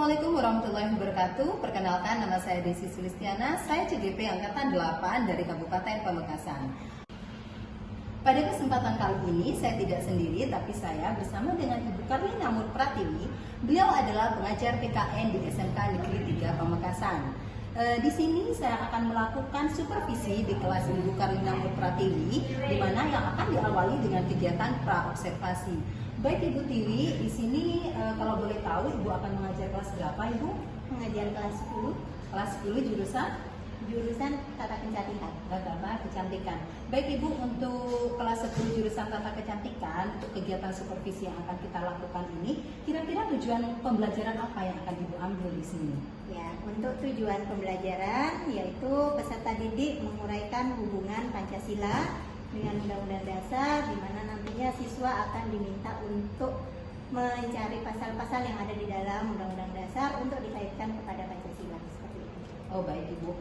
Assalamualaikum warahmatullahi wabarakatuh. Perkenalkan, nama saya Desi Sulistiana. Saya CGP Angkatan 8 dari Kabupaten Pamekasan. Pada kesempatan kali ini saya tidak sendiri, tapi saya bersama dengan Ibu Karlina Mur Pratiwi. Beliau adalah pengajar PKN di SMK Negeri 3 Pamekasan. Di sini saya akan melakukan supervisi di kelas Ibu Karlina Mur Pratiwi, di mana yang akan diawali dengan kegiatan pra-observasi. Baik Ibu Tiwi, di sini kalau boleh tahu Ibu akan mengajar kelas berapa Ibu? Mengajar kelas 10. Kelas 10 Jurusan Tata Kecantikan. Tata Kecantikan. Baik Ibu, untuk kelas 10 jurusan Tata Kecantikan, untuk kegiatan supervisi yang akan kita lakukan ini, kira-kira tujuan pembelajaran apa yang akan Ibu ambil di sini? Ya, untuk tujuan pembelajaran yaitu peserta didik menguraikan hubungan Pancasila dengan Undang-Undang Dasar, di mana nantinya siswa akan diminta untuk mencari pasal-pasal yang ada di dalam Undang-Undang Dasar untuk dikaitkan kepada Pancasila. Seperti itu. Oh baik Ibu.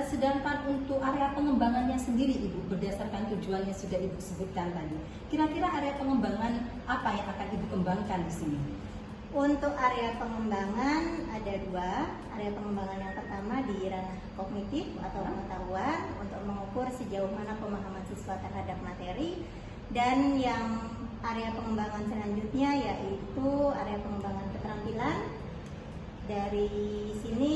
Sedangkan untuk area pengembangannya sendiri Ibu, berdasarkan tujuan yang sudah Ibu sebutkan tadi, kira-kira area pengembangan apa yang akan Ibu kembangkan di sini? Untuk area pengembangan ada dua. Area pengembangan yang pertama di ranah kognitif atau pengetahuan untuk mengukur sejauh mana pemahaman siswa terhadap materi, dan yang area pengembangan selanjutnya yaitu area pengembangan keterampilan. Dari sini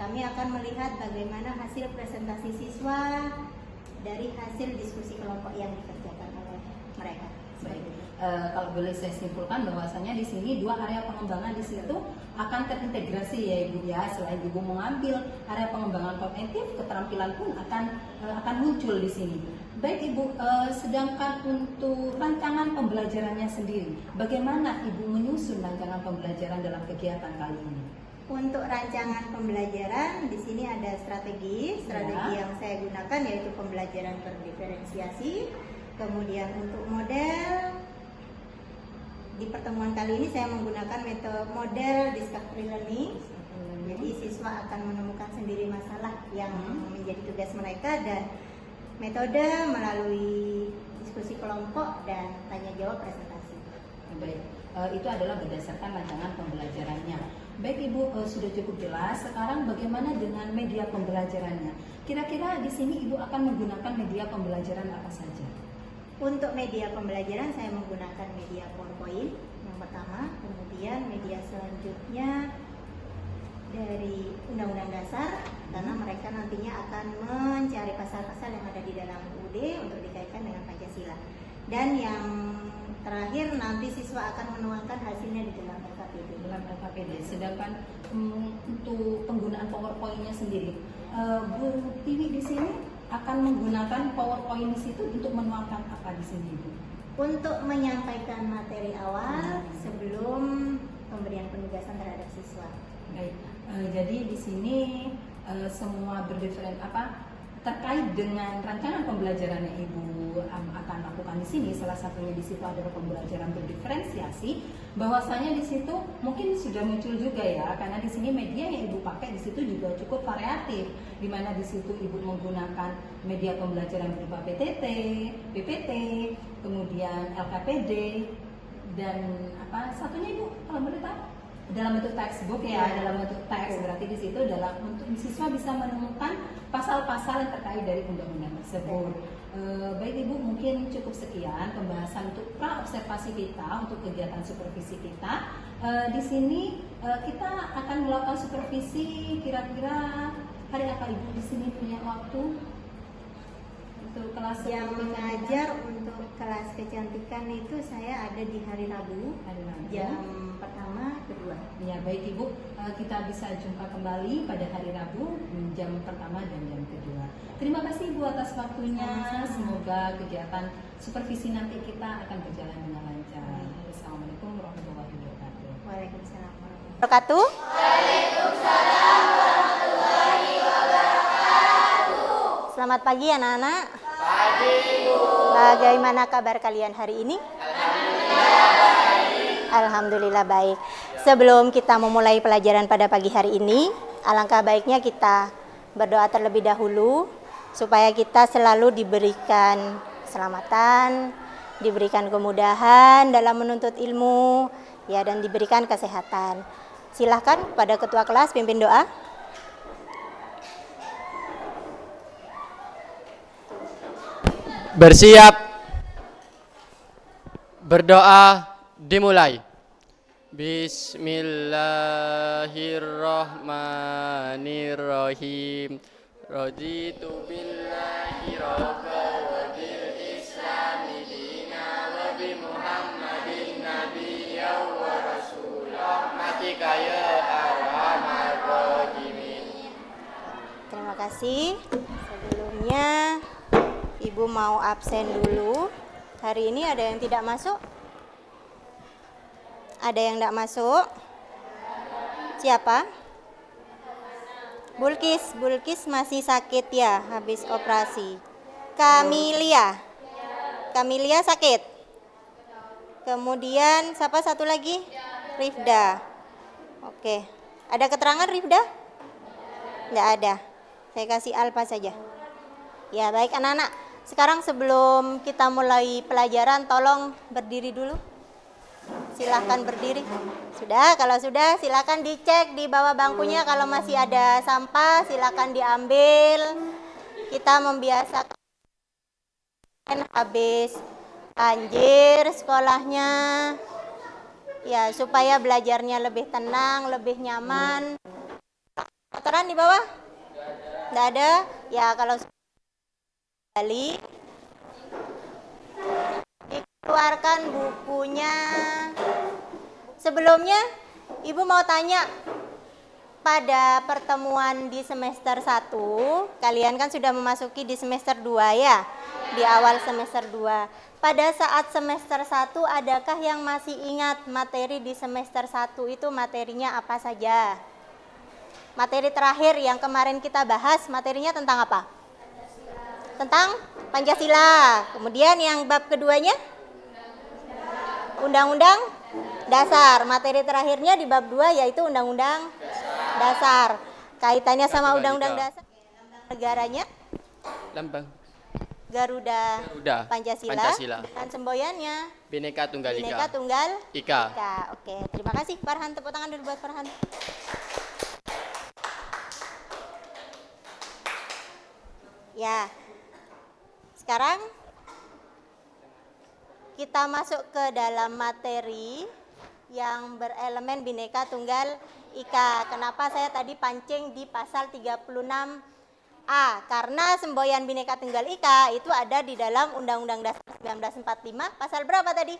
kami akan melihat bagaimana hasil presentasi siswa dari hasil diskusi kelompok yang dikerjakan oleh mereka. Baik. Kalau boleh saya simpulkan bahwasanya di sini dua area pengembangan di situ akan terintegrasi ya Ibu ya. Selain Ibu mengambil area pengembangan kognitif, keterampilan pun akan muncul di sini. Baik Ibu, sedangkan untuk rancangan pembelajarannya sendiri, bagaimana Ibu menyusun rancangan pembelajaran dalam kegiatan kali ini? Untuk rancangan pembelajaran di sini ada strategi yang saya gunakan yaitu pembelajaran berdiferensiasi. Kemudian untuk model, di pertemuan kali ini saya menggunakan model discovery learning. Jadi siswa akan menemukan sendiri masalah yang menjadi tugas mereka, dan metode melalui diskusi kelompok dan tanya jawab presentasi. Baik, itu adalah berdasarkan rancangan pembelajarannya. Baik Ibu, sudah cukup jelas. Sekarang bagaimana dengan media pembelajarannya? Kira-kira di sini Ibu akan menggunakan media pembelajaran apa saja? Untuk media pembelajaran saya menggunakan media PowerPoint yang pertama, kemudian media selanjutnya dari Undang-Undang Dasar, karena mereka nantinya akan mencari pasal-pasal yang ada di dalam UUD untuk dikaitkan dengan Pancasila. Dan yang terakhir nanti siswa akan menuangkan hasilnya di dalam LKPD. Sedangkan untuk penggunaan PowerPoint-nya sendiri, Bu Tiwi di sini akan menggunakan PowerPoint di situ untuk menuangkan apa di sini Bu? Untuk menyampaikan materi awal sebelum pemberian penugasan terhadap siswa. Baik, jadi di sini semua terkait dengan rancangan pembelajaran yang Ibu akan lakukan di sini, salah satunya di situ adalah pembelajaran berdiferensiasi. Bahwasanya di situ mungkin sudah muncul juga ya, karena di sini media yang Ibu pakai di situ juga cukup variatif, di mana di situ Ibu menggunakan media pembelajaran berupa PTT, PPT, kemudian LKPD, dan satunya Ibu kalau boleh tahu? Dalam bentuk textbook ya, dalam bentuk teks, berarti di situ untuk siswa bisa menemukan pasal-pasal yang terkait dari undang-undang tersebut. Baik Ibu, mungkin cukup sekian pembahasan untuk pra-observasi kita, untuk kegiatan supervisi kita. Di sini kita akan melakukan supervisi kira-kira hari apa Ibu di sini punya waktu? Untuk kelas yang mengajar untuk kelas kecantikan itu saya ada di hari Rabu, jam pertama, kedua. Ya baik Ibu, kita bisa jumpa kembali pada hari Rabu jam pertama dan jam kedua. Terima kasih Ibu atas waktunya. Semoga kegiatan supervisi nanti kita akan berjalan dengan lancar. Assalamualaikum warahmatullahi wabarakatuh. Waalaikumsalam warahmatullahi wabarakatuh. Waalaikumsalam warahmatullahi wabarakatuh. Selamat pagi anak-anak. Pagi Ibu. Bagaimana kabar kalian hari ini? Alhamdulillah baik. Alhamdulillah baik. Sebelum kita memulai pelajaran pada pagi hari ini, alangkah baiknya kita berdoa terlebih dahulu supaya kita selalu diberikan keselamatan, diberikan kemudahan dalam menuntut ilmu, ya, dan diberikan kesehatan. Silahkan pada ketua kelas pimpin doa. Bersiap. Berdoa dimulai. Bismillahirrahmanirrahim. Raditu billahi rabban wa bil islami dina wa bi Muhammadin nabiyyan wa rasulah matika ya arhamar rahimin. Terima kasih. Sebelumnya Ibu mau absen dulu. Hari ini ada yang tidak masuk? Ada yang tidak masuk? Siapa? Bulkis masih sakit ya, habis operasi. Kamilia sakit. Kemudian siapa satu lagi? Rifda. Oke. Ada keterangan Rifda? Tidak ada. Saya kasih Alfa saja. Ya baik anak-anak. Sekarang sebelum kita mulai pelajaran, tolong berdiri dulu. Silahkan berdiri. Sudah, kalau sudah silahkan dicek di bawah bangkunya. Kalau masih ada sampah silahkan diambil. Kita membiasakan habis banjir sekolahnya. Ya, supaya belajarnya lebih tenang, lebih nyaman. Kotoran di bawah? Tidak ada? Ya, kalau kembali dikeluarkan bukunya. Sebelumnya Ibu mau tanya, pada pertemuan di semester 1 kalian kan sudah memasuki di semester 2 ya, di awal semester 2. Pada saat semester 1 adakah yang masih ingat materi di semester 1 itu materinya apa saja? Materi terakhir yang kemarin kita bahas materinya tentang apa? Tentang Pancasila. Kemudian yang bab keduanya Undang-Undang Dasar. Materi terakhirnya di bab 2 yaitu Undang-Undang Dasar. Kaitannya sama Undang-Undang Dasar. Negaranya Lambang Garuda, Pancasila. Dan semboyannya Bhinneka Tunggal Ika. Bhinneka Tunggal Ika. Oke, terima kasih Farhan. Tepuk tangan dulu buat Farhan. Ya. Sekarang kita masuk ke dalam materi yang berelemen Bhinneka Tunggal Ika. Kenapa saya tadi pancing di pasal 36A? Karena semboyan Bhinneka Tunggal Ika itu ada di dalam Undang-Undang Dasar 1945. Pasal berapa tadi?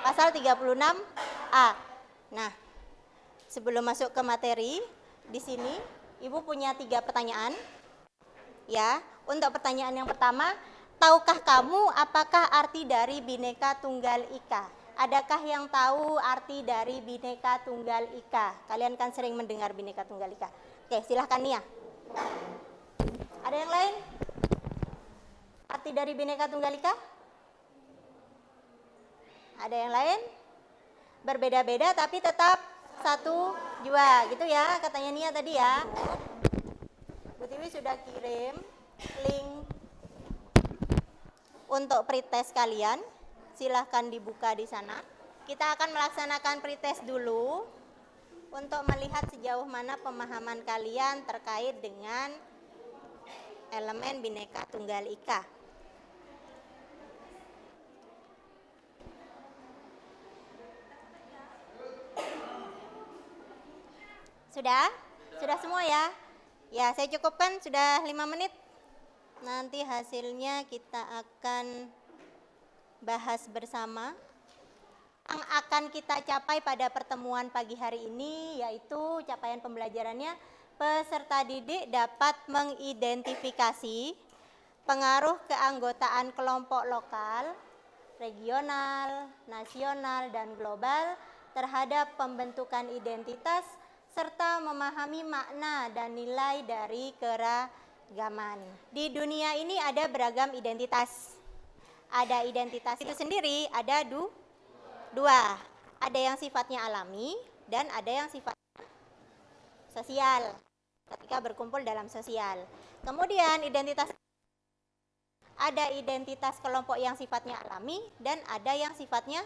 Pasal 36A. Nah, sebelum masuk ke materi, di sini Ibu punya 3 pertanyaan. Ya, untuk pertanyaan yang pertama, tahukah kamu apakah arti dari Bhinneka Tunggal Ika? Adakah yang tahu arti dari Bhinneka Tunggal Ika? Kalian kan sering mendengar Bhinneka Tunggal Ika. Oke, silahkan Nia. Ada yang lain? Arti dari Bhinneka Tunggal Ika? Ada yang lain? Berbeda-beda tapi tetap satu jua, gitu ya katanya Nia tadi ya. Bu Tiwi sudah kirim link untuk pretest kalian, silahkan dibuka di sana. Kita akan melaksanakan pretest dulu untuk melihat sejauh mana pemahaman kalian terkait dengan elemen Bhinneka Tunggal Ika. Sudah? Sudah semua ya? Ya, saya cukupkan sudah 5 menit. Nanti hasilnya kita akan bahas bersama. Yang akan kita capai pada pertemuan pagi hari ini yaitu capaian pembelajarannya, peserta didik dapat mengidentifikasi pengaruh keanggotaan kelompok lokal, regional, nasional, dan global terhadap pembentukan identitas serta memahami makna dan nilai dari keragaman. Di dunia ini ada beragam identitas. Ada identitas itu sendiri, ada dua. Ada yang sifatnya alami dan ada yang sifatnya sosial. Ketika berkumpul dalam sosial. Kemudian ada identitas kelompok yang sifatnya alami dan ada yang sifatnya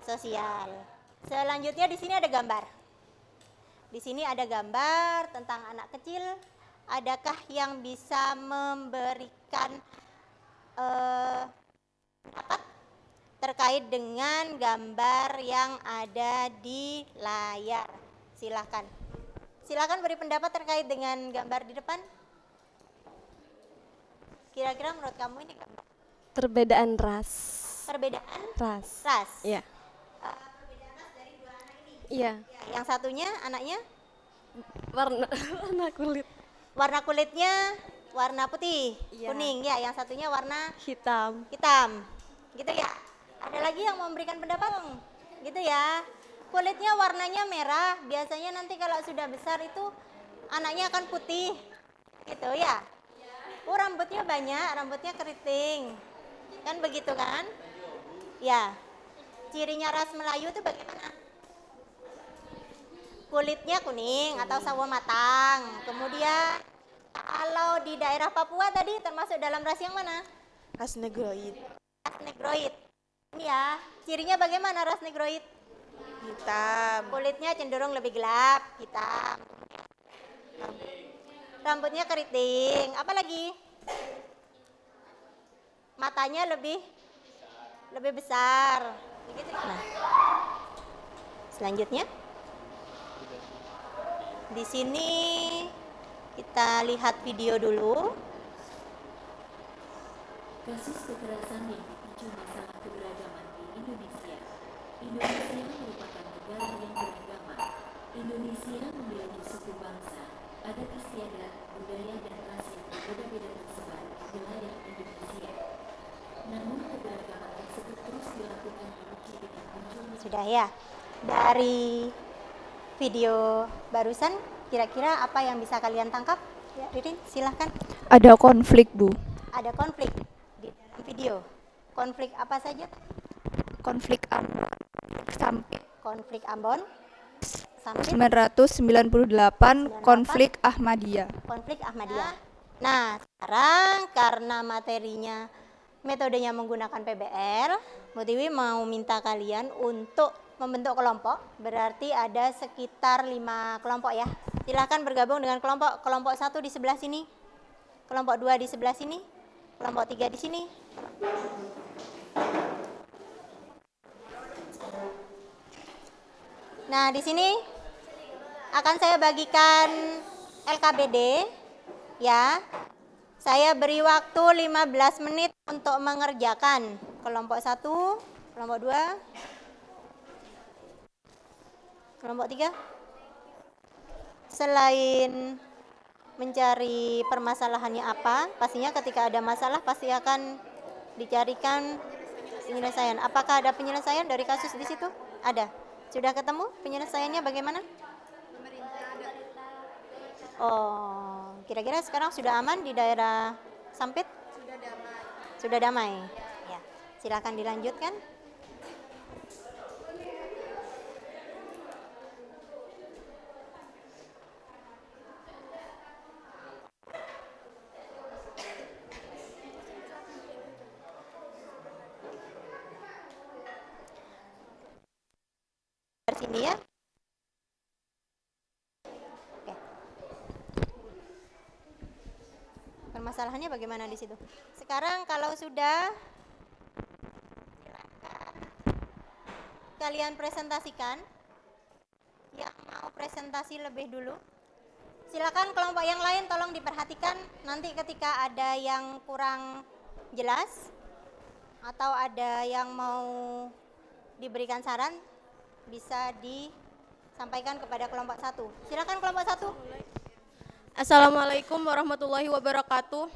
sosial. Selanjutnya di sini ada gambar. Di sini ada gambar tentang anak kecil. Adakah yang bisa memberikan pendapat terkait dengan gambar yang ada di layar? Silahkan. Silahkan beri pendapat terkait dengan gambar di depan. Kira-kira menurut kamu ini gambar? Perbedaan ras. Perbedaan Ras. ras. Iya. Perbedaan ras dari dua anak ini. Iya. Ya, yang satunya anaknya Warna kulit warna kulitnya warna putih, Iya. kuning ya. Yang satunya warna hitam. hitam. Gitu ya. Ada lagi yang mau memberikan pendapat? Gitu ya. Kulitnya warnanya merah. Biasanya nanti kalau sudah besar itu anaknya akan putih. Gitu ya. Oh, rambutnya banyak, rambutnya keriting. Kan begitu kan? Ya. Cirinya ras Melayu itu bagaimana? Kulitnya kuning atau sawo matang. Kemudian kalau di daerah Papua tadi termasuk dalam ras yang mana? Ras negroid. Ras negroid. Ini ya, cirinya bagaimana ras negroid? Hitam. Kulitnya cenderung lebih gelap, hitam. Rambutnya keriting. Apa lagi? Matanya lebih besar. Begitu. Nah, selanjutnya di sini kita lihat video dulu. Kasus kekerasan yang dipicu masalah keberagaman di Indonesia. Indonesia merupakan negara yang beragama. Indonesia memiliki suku bangsa, adat istiadat, budaya dan ras yang berbeda-beda tersebar di wilayah Indonesia. Namun keberagaman tersebut terus dilakukan diuji dengan munculnya Sudah ya. Dari video barusan, kira-kira apa yang bisa kalian tangkap? Ya, Ririn, silahkan. Ada konflik, Bu. Ada konflik di dalam video. Konflik apa saja? Konflik sampai Konflik Ambon, sampai 998, konflik Ahmadiyah. konflik Ahmadiyah. Nah, sekarang karena materinya metodenya menggunakan PBL, Bu Tiwi mau minta kalian untuk membentuk kelompok. Berarti ada sekitar 5 kelompok ya. Silahkan bergabung dengan kelompok 1 di sebelah sini, kelompok 2 di sebelah sini, kelompok 3 di sini. Nah, di sini akan saya bagikan LKBD ya. Saya beri waktu 15 menit untuk mengerjakan kelompok 1, kelompok 2, kelompok 3. Selain mencari permasalahannya apa, pastinya ketika ada masalah pasti akan dicarikan penyelesaian. Apakah ada penyelesaian dari kasus di situ? Ada. Sudah ketemu penyelesaiannya bagaimana? Oh, kira-kira sekarang sudah aman di daerah Sampit? Sudah damai. Ya, silakan dilanjutkan. Sini ya. Oke. Permasalahannya bagaimana di situ? Sekarang kalau sudah, silakan kalian presentasikan. Yang mau presentasi lebih dulu, silakan. Kelompok yang lain tolong diperhatikan. Nanti ketika ada yang kurang jelas atau ada yang mau diberikan saran, bisa disampaikan kepada kelompok 1. Silakan kelompok 1. Assalamualaikum warahmatullahi wabarakatuh.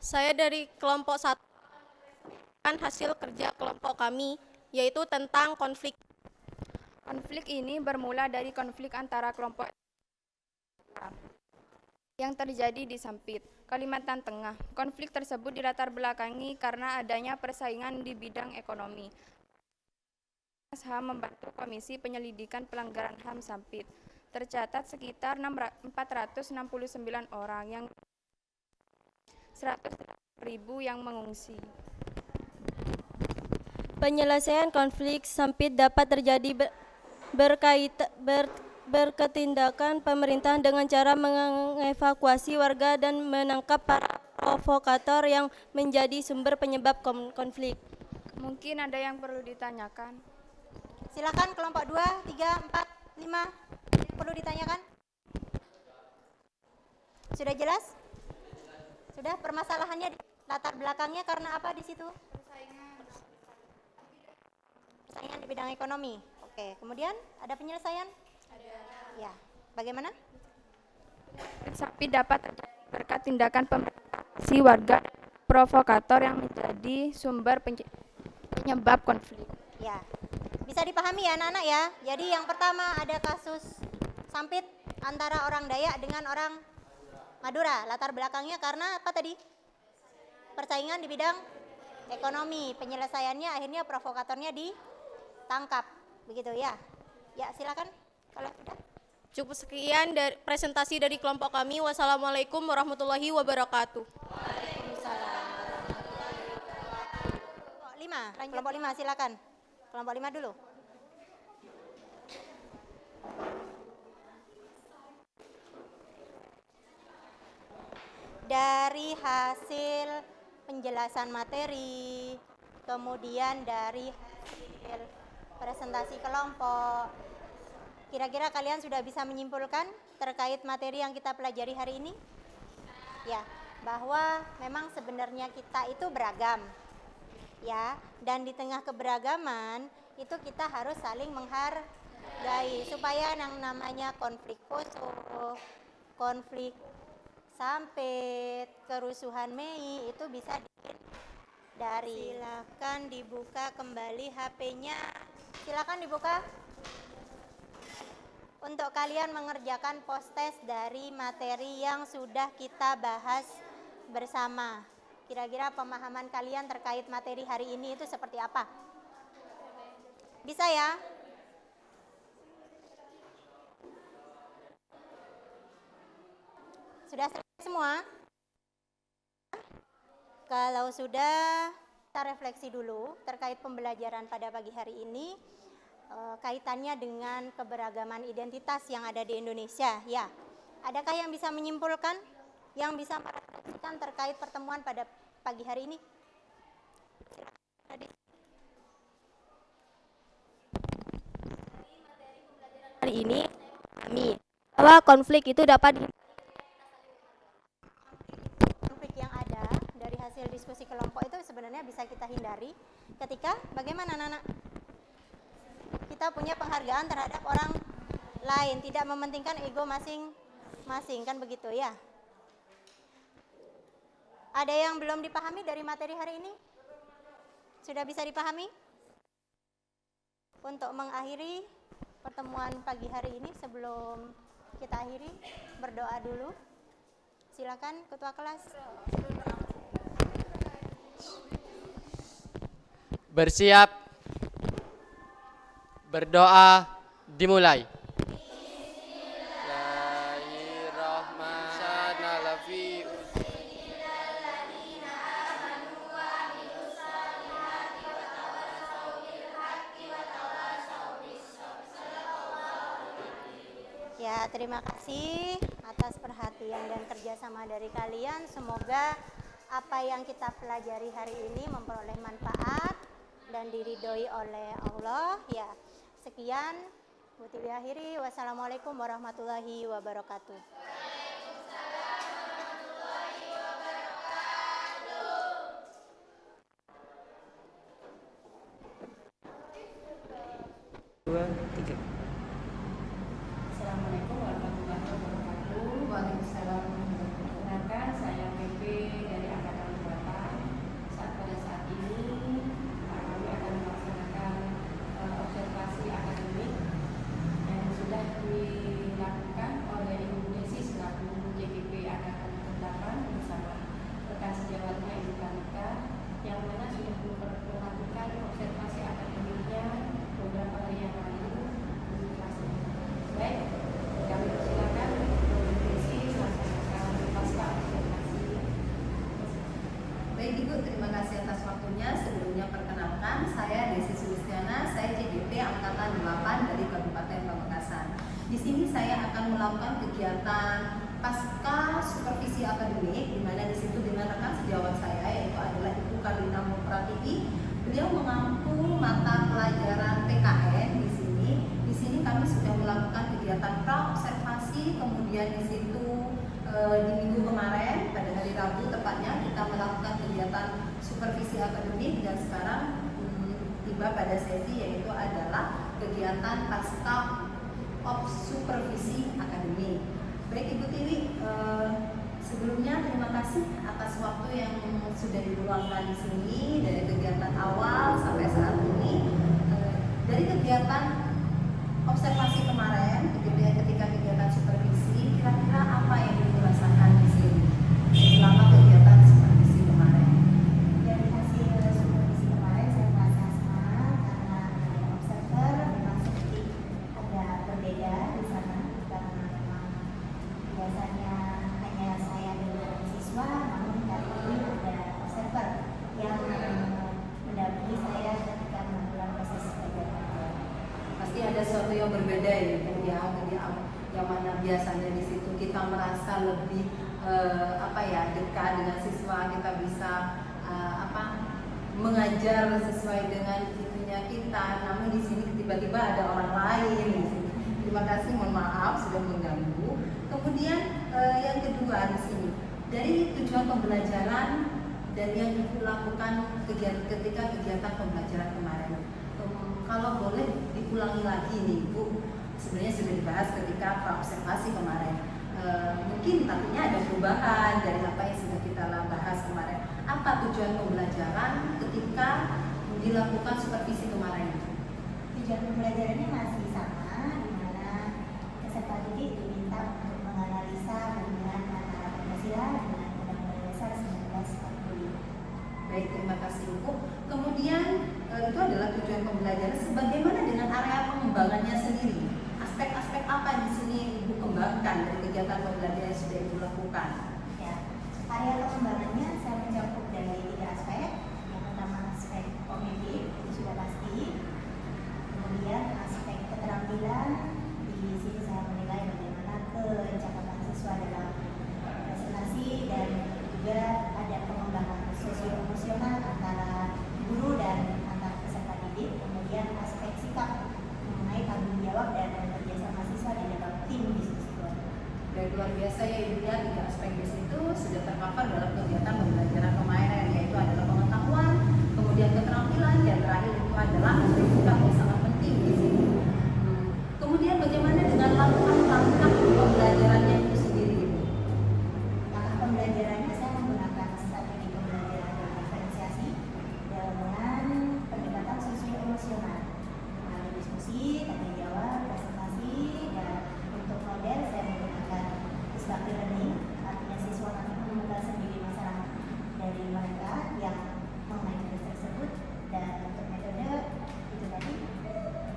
Saya dari kelompok 1 kan hasil kerja kelompok kami, yaitu tentang konflik. Konflik ini bermula dari konflik antara kelompok yang terjadi di Sampit, Kalimantan Tengah. Konflik tersebut dilatar belakangi karena adanya persaingan di bidang ekonomi. Komnas HAM membantu Komisi Penyelidikan Pelanggaran HAM Sampit. Tercatat sekitar 469 orang, yang 100.000 yang mengungsi. Penyelesaian konflik sempit dapat terjadi berketindakan pemerintahan dengan cara mengevakuasi warga dan menangkap para provokator yang menjadi sumber penyebab konflik. Mungkin ada yang perlu ditanyakan. Silakan kelompok 2, 3, 4, 5. Perlu ditanyakan? Sudah jelas? Sudah, permasalahannya latar belakangnya karena apa di situ? Persaingan di bidang ekonomi. Oke, kemudian ada penyelesaian? Ada. Ya, bagaimana? Sapi dapat terjadi berkat tindakan pemerintah warga provokator yang menjadi sumber penyebab konflik. Ya, bisa dipahami ya anak-anak ya. Jadi yang pertama ada kasus sampit antara orang Dayak dengan orang Madura. Latar belakangnya karena apa tadi? Persaingan di bidang ekonomi. Penyelesaiannya akhirnya provokatornya ditangkap. Begitu ya. Ya, silakan kalau sudah. Cukup sekian dari presentasi dari kelompok kami. Wassalamualaikum warahmatullahi wabarakatuh. Kelompok 5 silakan. Kelompok 5 dulu. Dari hasil penjelasan materi, kemudian dari hasil presentasi kelompok, kira-kira kalian sudah bisa menyimpulkan terkait materi yang kita pelajari hari ini? Ya, bahwa memang sebenarnya kita itu beragam. Ya, dan di tengah keberagaman itu kita harus saling menghargai supaya yang namanya konflik poso, konflik sampit, kerusuhan Mei itu bisa dihindari. Silakan dibuka kembali HP-nya. Silakan dibuka. Untuk kalian mengerjakan post-test dari materi yang sudah kita bahas bersama. Kira-kira pemahaman kalian terkait materi hari ini itu seperti apa? Bisa ya? Sudah selesai semua? Kalau sudah, kita refleksi dulu terkait pembelajaran pada pagi hari ini. Kaitannya dengan keberagaman identitas yang ada di Indonesia. Ya, adakah yang bisa menyimpulkan, yang bisa merefleksikan terkait pertemuan pada pagi hari ini? Hari ini kami bahwa konflik itu dapat konflik yang ada dari hasil diskusi kelompok itu sebenarnya bisa kita hindari ketika bagaimana anak-anak? Kita punya penghargaan terhadap orang lain, tidak mementingkan ego masing-masing, kan begitu ya? Ada yang belum dipahami dari materi hari ini? Sudah bisa dipahami? Untuk mengakhiri pertemuan pagi hari ini, sebelum kita akhiri, berdoa dulu. Silakan ketua kelas. Bersiap. Berdoa dimulai. Ya, terima kasih atas perhatian dan kerjasama dari kalian. Semoga apa yang kita pelajari hari ini memperoleh manfaat dan diridhoi oleh Allah. Ya, sekian. Buti akhiri. Wassalamualaikum warahmatullahi wabarakatuh. Assalamualaikum warahmatullahi wabarakatuh. Waalaikumsalam. Perkenalkan, saya PP dari Angkatan Udara. Pada saat ini kami akan melaksanakan observasi akademik yang sudah dilakukan oleh Ibu Desi Baik Ibu, terima kasih atas waktunya. Sebelumnya perkenalkan, saya Desi Sulistiana, saya CDP Angkatan 8 dari Kabupaten Pamekasan. Di sini saya akan melakukan kegiatan pasca supervisi akademik, di mana di situ dengan rekan sejawat saya yaitu adalah Ibu Karlina Mupratiwi. Beliau mengampu mata pelajaran PKN di sini. Di sini kami sudah melakukan kegiatan pra-observasi, kemudian di situ di minggu kemarin pada hari Rabu tepatnya kita melakukan kegiatan supervisi akademik, dan sekarang tiba pada sesi yaitu adalah kegiatan pasca supervisi akademik. Baik Ibu Tiwi, sebelumnya terima kasih atas waktu yang sudah diluangkan di sini dari kegiatan awal sampai saat ini. Dari kegiatan observasi kemarin, ketika kegiatan supervisi, kira-kira apa yang Ibu rasakan di sini selama kegiatan supervisi kemarin? Dari hasil supervisi kemarin saya merasa senang karena ada observer, memang seperti ada berbeda di sana karena memang biasanya hanya saya dengan siswa, namun kali ini ada observer yang mendampingi saya ketika melakukan proses belajar. Pasti ada sesuatu yang berbeda ya, yang mana biasanya di situ kita merasa lebih dekat dengan siswa, kita bisa mengajar sesuai dengan itunya kita. Namun di sini tiba-tiba ada orang lain di sini. Terima kasih, mohon maaf sudah mengganggu. Kemudian yang kedua di sini dari tujuan pembelajaran dan yang dilakukan ketika kegiatan pembelajaran kemarin. Kalau boleh diulangi lagi nih Bu, sebenarnya sudah dibahas ketika pra-observasi kemarin. Mungkin nantinya ada perubahan dari apa yang sudah kita bahas kemarin. Apa tujuan pembelajaran ketika dilakukan supervisi kemarin? Tujuan pembelajarannya masih sama, di mana peserta didik diminta untuk menganalisa hubungan antara Pancasila dengan Undang-Undang Dasar 1945. Baik, terima kasih Ibu. Kemudian itu adalah tujuan pembelajaran. Sebagaimana dengan area pengembangannya sendiri? Aspek-aspek apa di sini Ibu kembangkan dari kegiatan pembelajaran yang sudah Ibu lakukan? Ya, area pengembangannya saya mencakup dari 3 aspek. Yang pertama aspek kognitif, itu sudah pasti. Kemudian aspek keterampilan, di sini saya menilai bagaimana kecakapan siswa dalam presentasi, dan juga ada pengembangan sosio-emosional antara guru dan antar peserta didik. Kemudian aspek sikap mengenai tanggung jawab dan kerjasama siswa di dalam tim diskusi keluarga. Dan luar biasa ya Ibu ya, 3 aspek di situ sudah tercover dalam kegiatan pembelajaran kemarin, yaitu adalah pengetahuan, kemudian keterampilan, dan terakhir itu adalah aspek sikap yang sangat penting di sini. Kemudian bagaimana dengan langkah-langkah pembelajarannya itu sendiri Ibu? Langkah pembelajarannya saya menggunakan strategi pembelajaran diferensiasi dengan pendekatan sosio-emosional. Ada diskusi, tanya jawab, presentasi, dan untuk model saya menggunakan disruptive learning, artinya siswa kami menemukan sendiri masalah dari mereka yang mengenai tugas tersebut, dan untuk metode itu tadi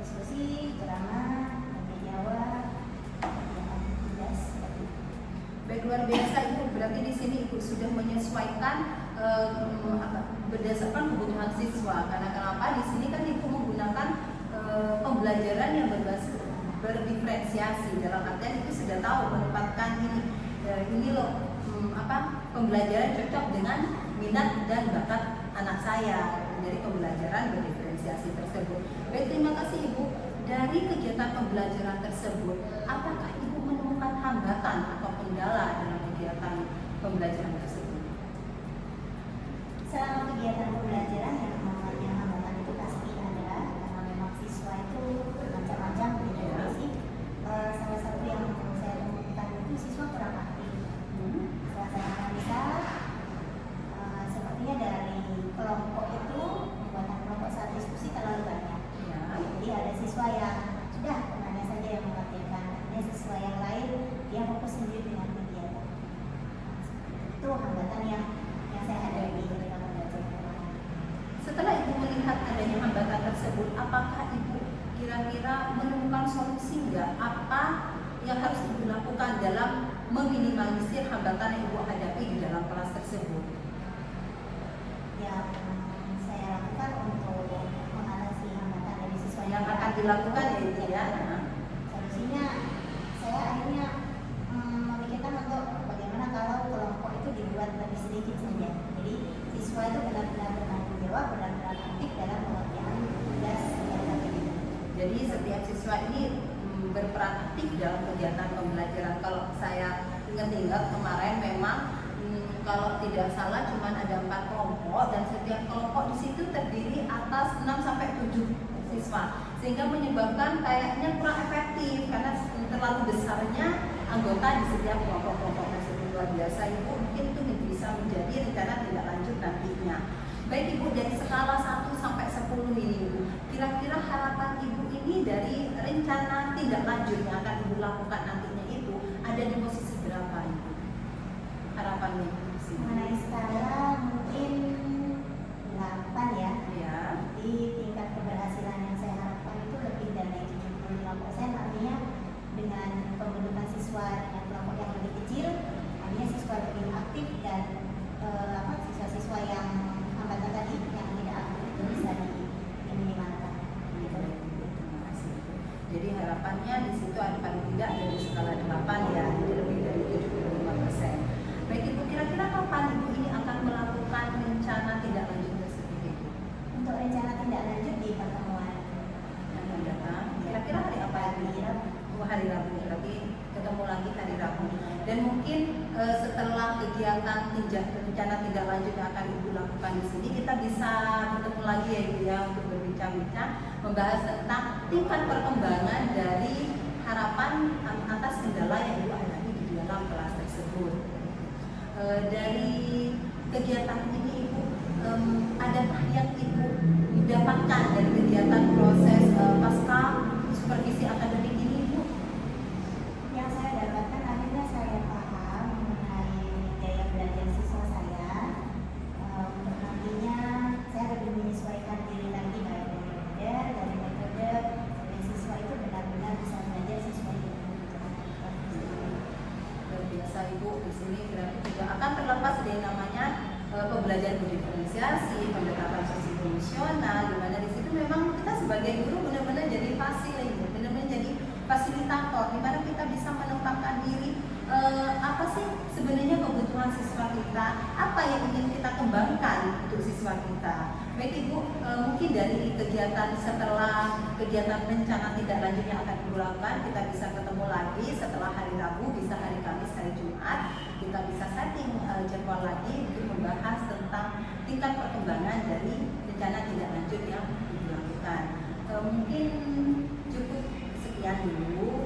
diskusi, ceramah, tanya jawab, kerjaan tugas seperti itu. Baik, luar biasa Ibu. Berarti di sini Ibu sudah menyesuaikan berdasarkan kebutuhan siswa. Karena kenapa? Di sini kan Ibu menggunakan pembelajaran yang berdiferensiasi. Dalam artian itu sudah tahu menempatkan ini loh pembelajaran cocok dengan minat dan bakat anak saya. Jadi pembelajaran berdiferensiasi tersebut. Baik, terima kasih Ibu. Dari kegiatan pembelajaran tersebut, apakah Ibu menemukan hambatan atau kendala dalam kegiatan pembelajaran tersebut? Selama kegiatan pembelajaran yang namanya hambatan itu pasti ada, karena memang siswa itu macam-macam kondisi. Salah satu yang saya temukan itu siswa kurang aktif. Setelah saya analisa, sepertinya dari kelompok itu pembuatan kelompok saat diskusi terlalu banyak. Ya. Jadi ada siswa yang sudah temannya saja yang mengerjakan, ada siswa yang lain dia fokus sendiri dengan kegiatan. Itu hambatan yang saya hadapi ketika belajar. Setelah Ibu melihat adanya hambatan tersebut, apakah Ibu kira-kira menemukan solusi nggak? Apa yang harus Ibu lakukan dalam meminimalisir hambatan yang Ibu hadapi di dalam kelas tersebut? dilakukan ya Ibu ya. Nah, Solusinya saya akhirnya memikirkan untuk bagaimana kalau kelompok itu dibuat lebih sedikit saja. Jadi siswa itu benar-benar bertanggung jawab, benar-benar aktif dalam pengerjaan tugas yang diberikan. jadi setiap siswa ini berperan aktif dalam kegiatan pembelajaran. Kalau saya ingat-ingat kemarin memang kalau tidak salah cuma ada 4 kelompok dan setiap kelompok di situ terdiri atas 6 sampai 7 siswa, sehingga menyebabkan kayaknya kurang efektif karena terlalu besarnya anggota di setiap kelompok-kelompok tersebut. Luar biasa Ibu, mungkin itu bisa menjadi rencana tindak lanjut nantinya. Baik Ibu, dari skala 1 sampai 10 ini Ibu, kira-kira harapan Ibu ini dari rencana tindak lanjut yang akan Ibu lakukan nantinya itu ada di posisi berapa Ibu? Harapannya di sini. Mengenai skala mungkin 8 ya. Ya. Di tingkat keberhasilan yang saya harapkan itu lebih dari 75%, artinya dengan pembentukan siswa dengan kelompok yang lebih kecil, artinya siswa lebih aktif dan siswa-siswa yang hambatan tadi yang tidak aktif itu bisa diminimalkan. Gitu. Terima kasih. Jadi harapannya di situ ada paling tidak dari skala 8 ya, jadi lebih dari 75%. Baik Ibu, kira-kira kapan Ibu ini akan melakukan rencana tindak lanjut tersebut Ibu? Untuk rencana tindak lanjut di pertemuan Yang akan datang, kira-kira hari apa ya? Hari Rabu, berarti ketemu lagi hari Rabu. Dan mungkin setelah kegiatan rencana tindak lanjut yang akan Ibu lakukan di sini, kita bisa bertemu lagi ya Ibu ya untuk berbincang-bincang, membahas tentang tingkat perkembangan dari harapan atas kendala yang Ibu hadapi di dalam kelas tersebut. Dari kegiatan ini Ibu, adakah yang Ibu dapatkan dari kegiatan proses pasca supervisi akademik ini Ibu? yang saya dapatkan, akhirnya saya paham mengenai gaya belajar siswa saya. Untuk nantinya saya lebih menyesuaikan diri lagi baik dari metode dan siswa itu benar-benar bisa belajar sesuai dengan kebutuhan. Luar biasa Ibu, di sini berarti tidak akan terlepas dari namanya pembelajaran berdiferensiasi, pendekatan sosio-emosional, di mana di situ memang kita sebagai guru benar-benar jadi fasilitator, benar-benar jadi fasilitator, di mana kita bisa menempatkan diri apa sih sebenarnya kebutuhan siswa kita, apa yang ingin kita kembangkan untuk siswa kita. Baik Ibu, mungkin dari kegiatan setelah kegiatan rencana tindak lanjut yang akan Ibu lakukan, kita bisa ketemu lagi setelah hari Rabu, bisa hari Kamis, hari Jumat, kita bisa setting jadwal lagi untuk membahas tentang tingkat perkembangan dari rencana tindak lanjut yang Ibu lakukan. Mungkin cukup sekian dulu